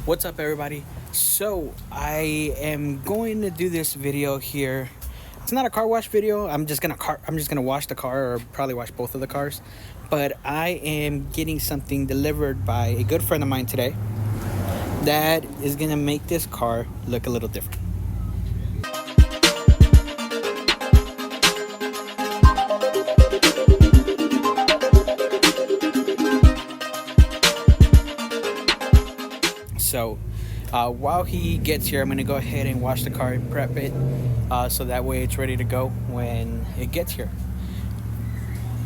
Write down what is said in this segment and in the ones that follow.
What's up, everybody? So I am going to do this video here. It's not a car wash video. I'm just gonna wash the car, or probably wash both of the cars. But I am getting something delivered by a good friend of mine today that is gonna make this car look a little different. So while he gets here, I'm going to go ahead and wash the car and prep it so that way it's ready to go when it gets here.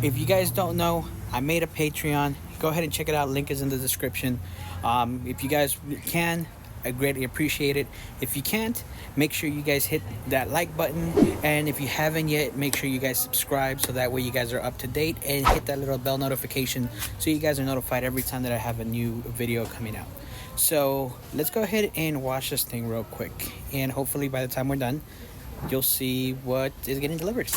If you guys don't know, I made a Patreon. Go ahead and check it out. Link is in the description. If you guys can, I greatly appreciate it. If you can't, make sure you guys hit that like button. And if you haven't yet, make sure you guys subscribe so that way you guys are up to date, and hit that little bell notification so you guys are notified every time that I have a new video coming out. So let's go ahead and wash this thing real quick, and hopefully by the time we're done, you'll see what is getting delivered.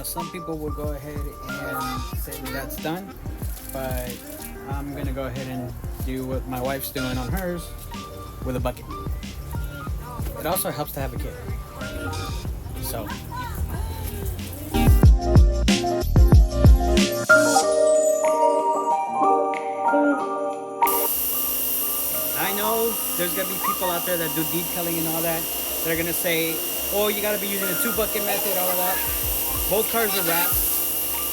Some people will go ahead and say that that's done, but I'm gonna go ahead and do what my wife's doing on hers with a bucket. It also helps to have a kid. So I know there's gonna be people out there that do detailing and all that. They're gonna say, oh, you gotta be using the 2-bucket method, all of that. Both cars are wrapped,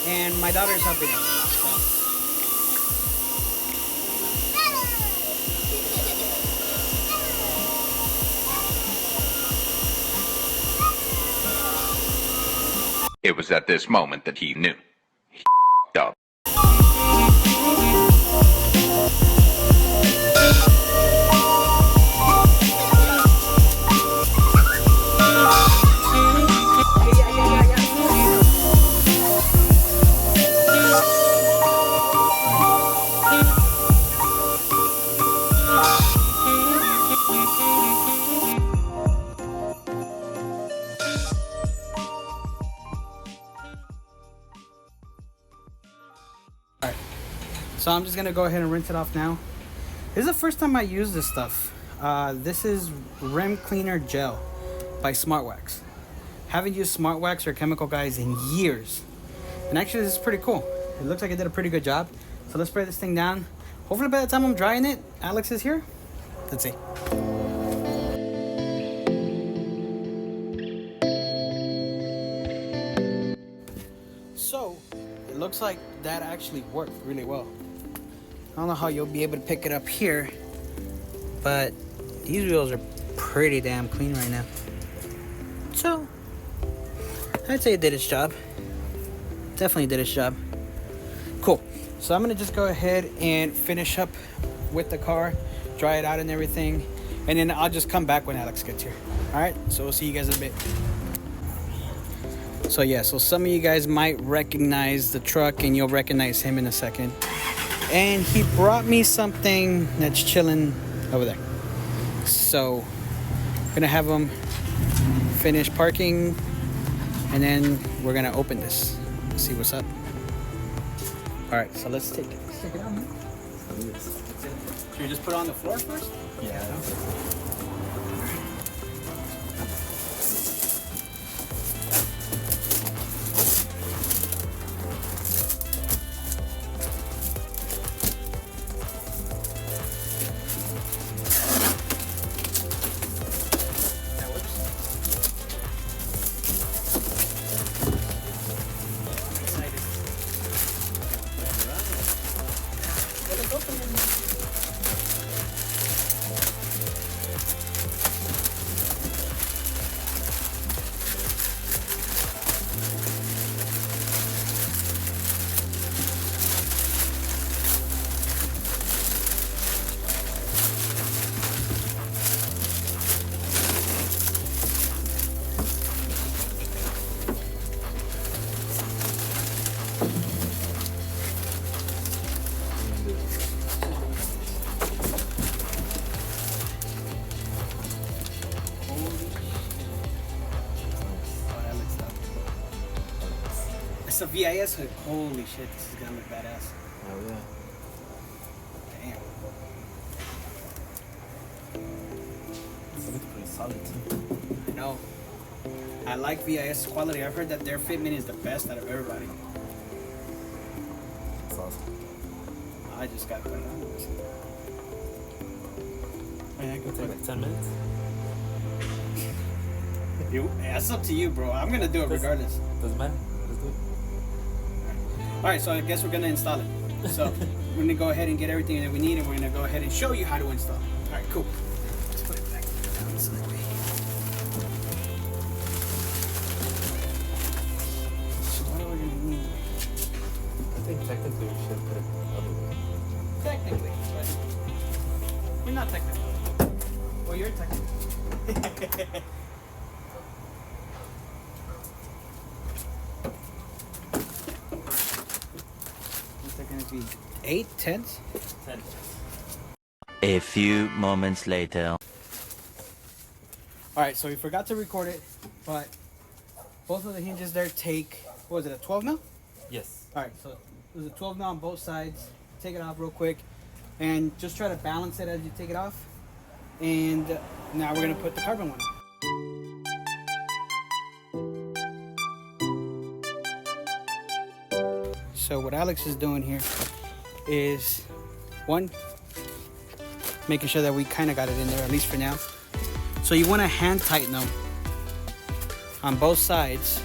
and my daughter is helping us. It was at this moment that he knew. He up. Alright, so I'm just gonna go ahead and rinse it off now. This is the first time I use this stuff. This is Rim Cleaner Gel by Smartwax. Haven't used Smartwax or Chemical Guys in years, and actually this is pretty cool. It looks like it did a pretty good job. So let's spray this thing down. Hopefully by the time I'm drying it, Alex is here. Let's see. So it looks like that actually worked really well. I don't know how you'll be able to pick it up here, but these wheels are pretty damn clean right now. So I'd say it did its job. Definitely did its job. Cool. So I'm gonna just go ahead and finish up with the car, dry it out and everything, and then I'll just come back when Alex gets here. All right, so we'll see you guys in a bit. So yeah, so some of you guys might recognize the truck, and you'll recognize him in a second. And he brought me something that's chilling over there. So I'm gonna have him finish parking, and then we're gonna open this, see what's up. All right, so let's take it out, man. Should we just put it on the floor first? Yeah. it's a VIS hood. Holy shit, this is gonna look badass. Oh yeah. Damn. This looks pretty solid too. I know. I like VIS quality. I've heard that their fitment is the best out of everybody. It's awesome. I just gotta put it on. Yeah, I can take like 10 minutes. That's up to you, bro. I'm gonna do it regardless. Doesn't matter. Let's do it. Alright, so I guess we're gonna install it. So we're gonna go ahead and get everything that we need, and we're gonna go ahead and show you how to install it. Alright, cool. Let's put it back down so that way. So what are we gonna need? I think technically we should put it the other way. Technically, but we're not technical. Well, you're technical. What's that gonna be? 8 tenths? 10. A few moments later. Alright, so we forgot to record it, but both of the hinges there take, what was it, a 12 mil? Yes. Alright, so there's a 12 mil on both sides. Take it off real quick and just try to balance it as you take it off. And now we're gonna put the carbon one on. So what Alex is doing here is, one, making sure that we kind of got it in there, at least for now. So you want to hand tighten them on both sides.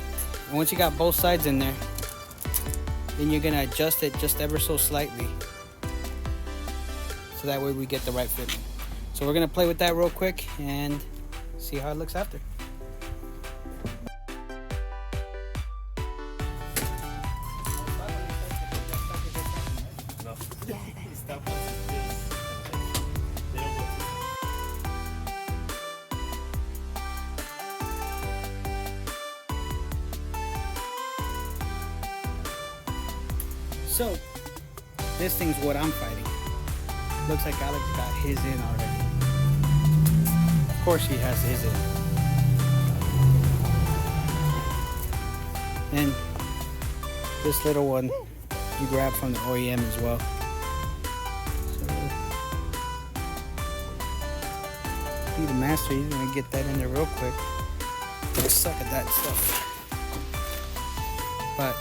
And once you got both sides in there, then you're gonna adjust it just ever so slightly, so that way we get the right fit. So we're gonna play with that real quick and see how it looks after. No. Yeah. Stop us with this. They don't go So this thing's what I'm fighting. Looks like Alex got his in already. Of course he has his in. And this little one you grab from the OEM as well. So, be the master, he's gonna get that in there real quick. Just suck at that stuff. But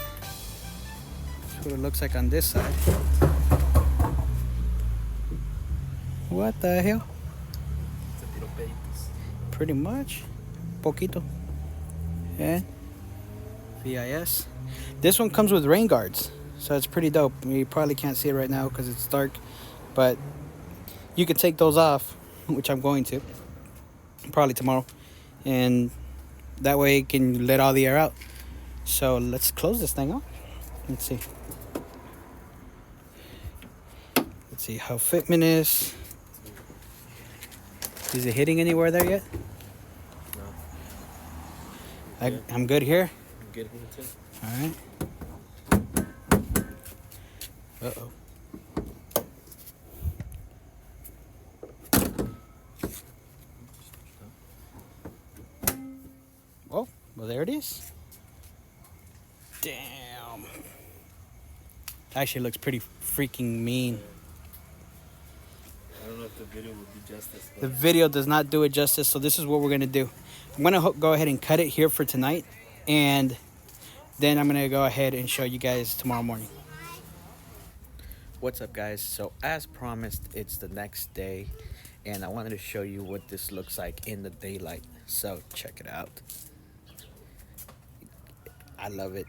that's what it looks like on this side. What the hell? It's a little babies. Pretty much. Poquito. Yeah. VIS. This one comes with rain guards, so it's pretty dope. You probably can't see it right now because it's dark, but you can take those off, which I'm going to, probably tomorrow, and that way it can let all the air out. So let's close this thing up. Let's see. Let's see how fitment is. Is it hitting anywhere there yet? No. I'm good here. I'm good here too. All right. Uh-oh. Oh, well, there it is. Damn. Actually looks pretty freaking mean. I don't know if the video will do justice. But The video does not do it justice, so this is what we're going to do. I'm going to go ahead and cut it here for tonight, and then I'm going to go ahead and show you guys tomorrow morning. What's up, guys? So as promised, it's the next day, and I wanted to show you what this looks like in the daylight. So check it out. I love it.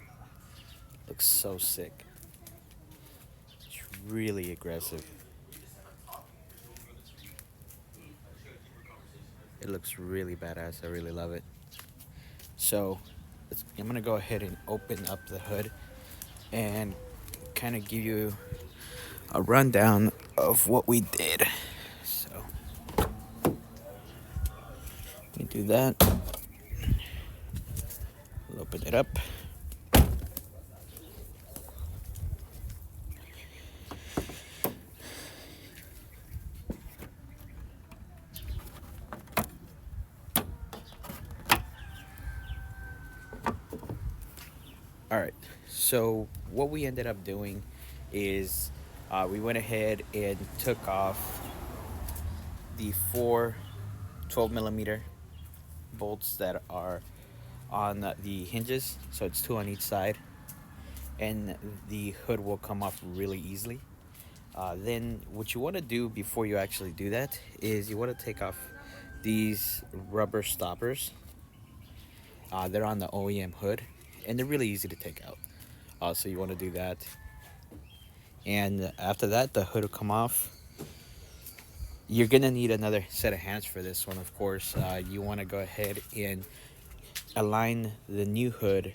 Looks so sick. It's really aggressive. It looks really badass. I really love it. So I'm gonna go ahead and open up the hood and kind of give you a rundown of what we did. So let me do that. Open it up. All right, So what we ended up doing is we went ahead and took off the four 12 millimeter bolts that are on the hinges, so it's two on each side, and the hood will come off really easily. Then what you want to do before you actually do that is you want to take off these rubber stoppers. They're on the OEM hood, and they're really easy to take out. So you want to do that, and after that the hood will come off. You're gonna need another set of hands for this one, of course. You want to go ahead and align the new hood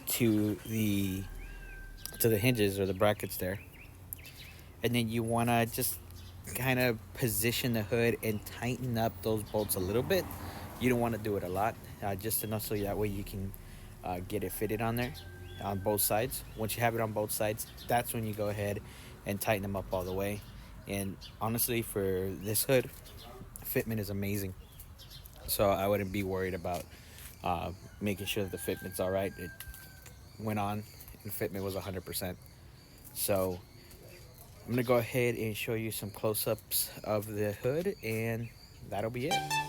to the hinges or the brackets there, and then you want to just kind of position the hood and tighten up those bolts a little bit. You don't want to do it a lot, just enough so that way you can get it fitted on there on both sides. Once you have it on both sides, that's when you go ahead and tighten them up all the way. And honestly, for this hood, fitment is amazing, so I wouldn't be worried about making sure that the fitment's all right. It went on and fitment was 100%. So I'm gonna go ahead and show you some close-ups of the hood, and that'll be it.